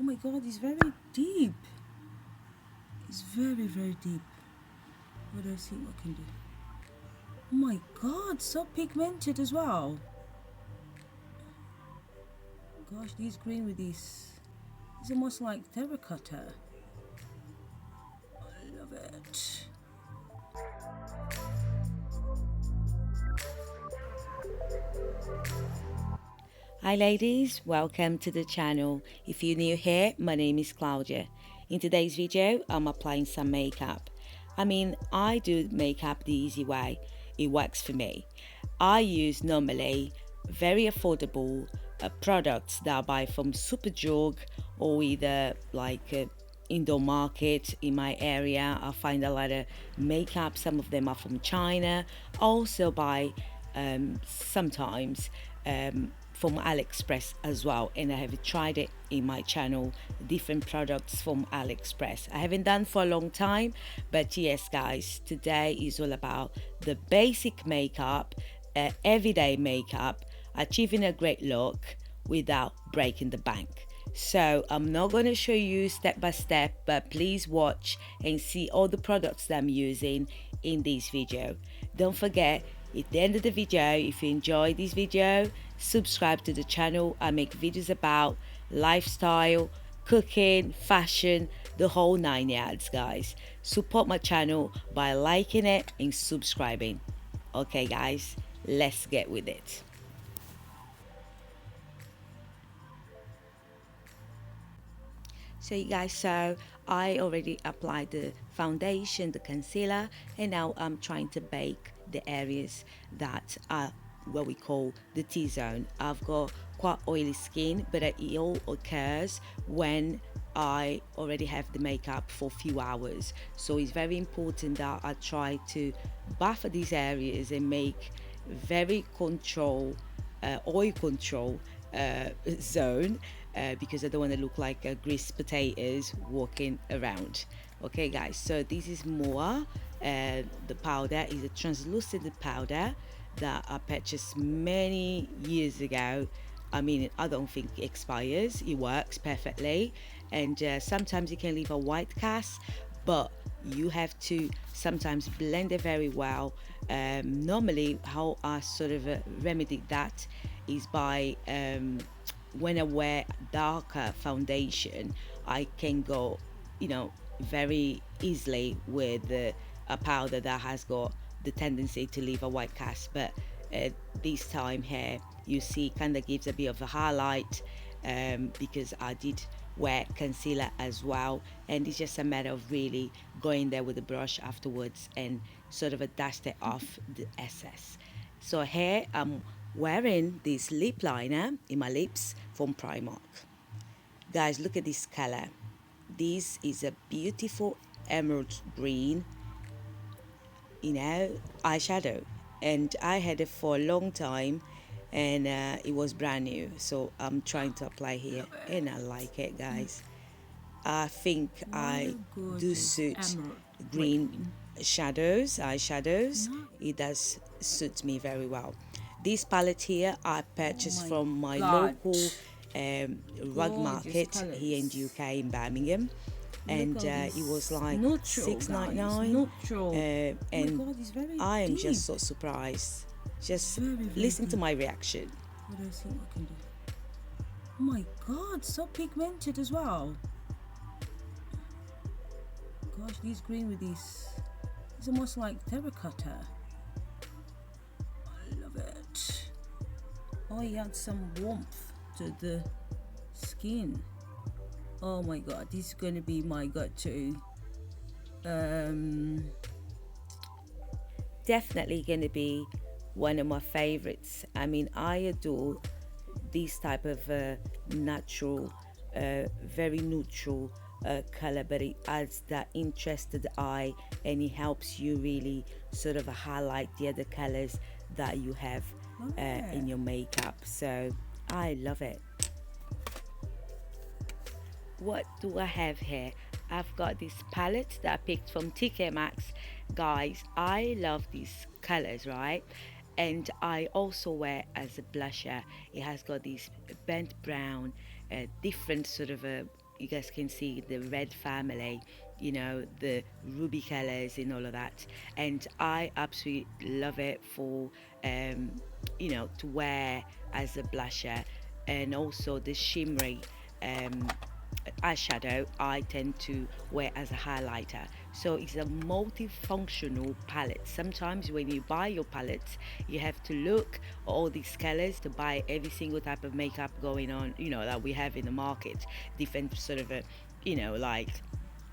Oh my god, it's very deep. It's very, very deep. What do I see? What can do? Oh my god, so pigmented as well. Gosh, this green with this. It's almost like terracotta. I love it. Hi ladies, welcome to the channel. If you're new here, my name is Claudia. In today's video, I'm applying some makeup. I do makeup the easy way. It works for me. I use normally very affordable products that I buy from Superdrug or either like indoor market in my area. I find a lot of makeup. Some of them are from China. I also buy sometimes from AliExpress as well, and I have tried it in my channel, different products from AliExpress. I haven't done for a long time, but yes guys, today is all about the basic makeup, everyday makeup, achieving a great look without breaking the bank. So I'm not going to show you step by step, but please watch and see all the products that I'm using in this video. Don't forget, at the end of the video, if you enjoy this video, subscribe to the channel. I make videos about lifestyle, cooking, fashion, the whole 9 yards, guys. Support my channel by liking it and subscribing. Okay guys, let's get with it. So you guys, so I already applied the foundation, the concealer, and now I'm trying to bake the areas that are what we call the T-zone. I've got quite oily skin, but it all occurs when I already have the makeup for a few hours. So it's very important that I try to buffer these areas and make very oil control zone, because I don't want to look like greased potatoes walking around. Okay guys, so this is more the powder is a translucent powder that I purchased many years ago. I don't think it expires. It works perfectly, and sometimes it can leave a white cast, but you have to sometimes blend it very well. Normally, how I sort of remedy that is by when I wear darker foundation, I can go, very easily with a powder that has got the tendency to leave a white cast. But this time here, you see, kind of gives a bit of a highlight, because I did wear concealer as well, and it's just a matter of really going there with the brush afterwards and sort of dust it off the excess. So here I'm wearing this lip liner in my lips from Primark. Guys, look at this color. This is a beautiful emerald green, eyeshadow, and I had it for a long time, and it was brand new, so I'm trying to apply here, and I like it, guys. I think I do Gorgeous suit emerald green green. eyeshadows. Nice. It does suit me very well. This palette here I Oh purchased my from my god. local rug Gorgeous market here in the colors. UK in Birmingham, Look and all it was this like neutral, guys. $6.99, Neutral. Oh my and god, it's very I am deep. just so surprised. Just Very, very listen to deep. my reaction. What do I see? What can do? Oh my god, so pigmented as well. Gosh, this green with this. It's almost like terracotta. I love it. Oh, it adds some warmth to the skin. Oh my god, this is going to be my go-to. Definitely gonna be one of my favorites. I adore this type of natural, very neutral color, but it adds that interest to the eye, and it helps you really sort of highlight the other colors that you have in your makeup. So I love it. What do I have here? I've got this palette that I picked from TK Maxx. Guys, I love these colors, right? And I also wear as a blusher. It has got this burnt brown, different sort of a you guys can see the red family, the ruby colors and all of that. And I absolutely love it for, to wear as a blusher, and also the shimmery eyeshadow I tend to wear as a highlighter. So it's a multifunctional palette. Sometimes when you buy your palettes, you have to look at all these colors to buy every single type of makeup going on, that we have in the market. Different sort of like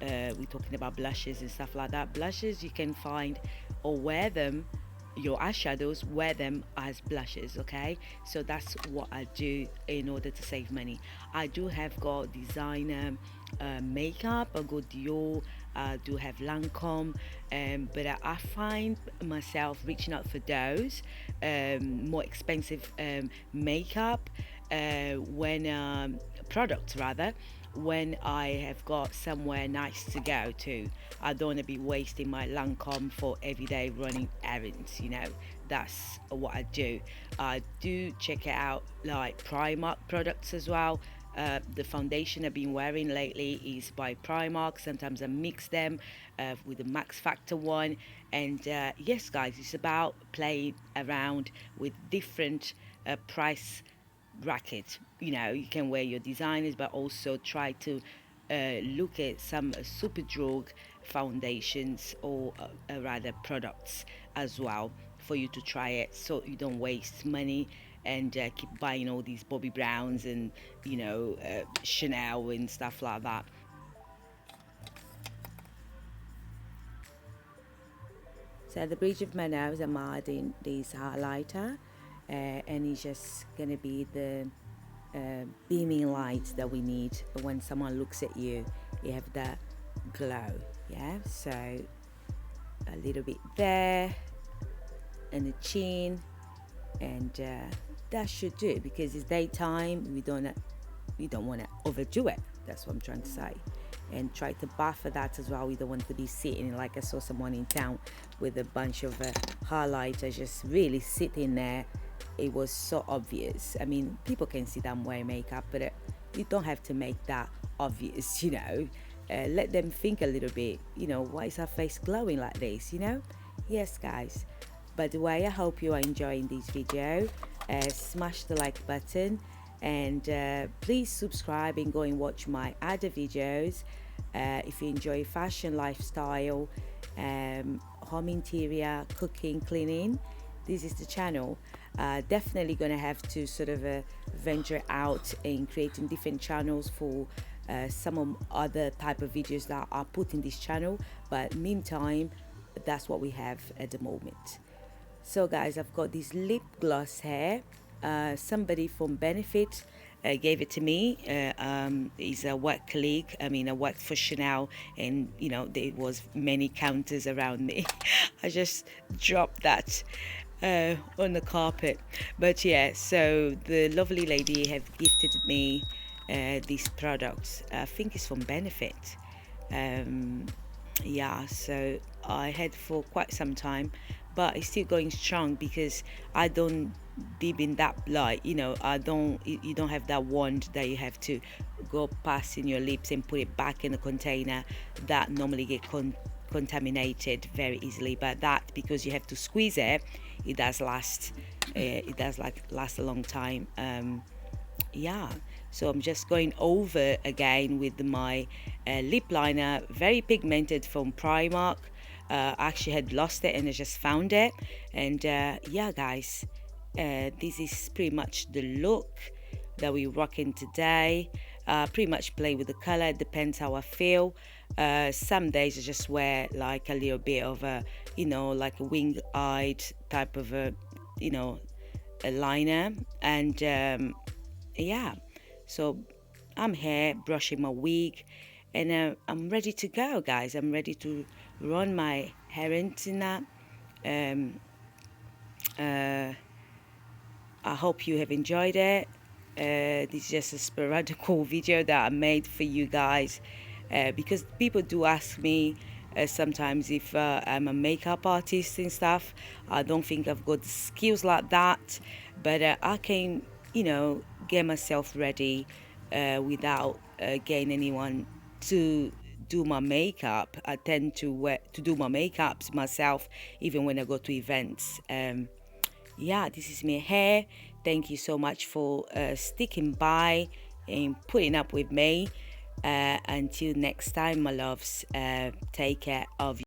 we're talking about blushes and stuff like that. Blushes you can find or wear them, your eyeshadows, wear them as blushes. Okay, so that's what I do in order to save money. I do have got designer makeup. I got Dior, I do have Lancome, but I find myself reaching out for those more expensive makeup when products rather, when I have got somewhere nice to go to. I don't want to be wasting my Lancome for everyday running errands, That's what I do. I do check it out like Primark products as well. The foundation I've been wearing lately is by Primark. Sometimes I mix them with the Max Factor one. And yes, guys, it's about playing around with different price bracket. You can wear your designers, but also try to look at some Superdrug foundations or rather products as well for you to try it, so you don't waste money and keep buying all these Bobbi Browns and Chanel and stuff like that. So at the bridge of my nose, I'm adding this highlighter, and it's just gonna be the beaming light that we need when someone looks at you. You have that glow, yeah. So a little bit there, and the chin, and that should do it because it's daytime. We don't want to overdo it. That's what I'm trying to say. And try to buffer that as well. We don't want to be sitting like I saw someone in town with a bunch of highlighters just really sitting there. It was so obvious. I mean, people can see that I'm wearing makeup, but you don't have to make that obvious, Let them think a little bit, why is her face glowing like this, Yes, guys. By the way, I hope you are enjoying this video. Smash the like button, and please subscribe and go and watch my other videos if you enjoy fashion, lifestyle, home interior, cooking, cleaning. This is the channel. Definitely gonna have to sort of venture out in creating different channels for some of other type of videos that I put in this channel, but meantime, that's what we have at the moment. So guys, I've got this lip gloss here. Somebody from Benefit gave it to me. He's a work colleague. I mean, I worked for Chanel, and there was many counters around me. I just dropped that on the carpet. But yeah, so the lovely lady have gifted me these products. I think it's from Benefit. Yeah, so I had for quite some time, but it's still going strong because I don't dip in that light. I don't. You don't have that wand that you have to go past in your lips and put it back in the container that normally get contaminated very easily. But that, because you have to squeeze it, it does last. It does last a long time. Yeah, so I'm just going over again with my lip liner, very pigmented, from Primark. I actually had lost it and I just found it, and yeah, guys, this is pretty much the look that we're rocking today. Pretty much play with the color, it depends how I feel. Some days I just wear like a little bit of a like a wing-eyed type of a liner, and yeah, so I'm here brushing my wig, and I'm ready to go, guys. I'm ready to run my errands in that. I hope you have enjoyed it. This is just a sporadical video that I made for you guys, because people do ask me sometimes if I'm a makeup artist and stuff. I don't think I've got the skills like that, but I can get myself ready without gain anyone to do my makeup. I tend to do my makeups myself, even when I go to events. Yeah, this is my hair. Thank you so much for sticking by and putting up with me. Until next time, my loves, take care of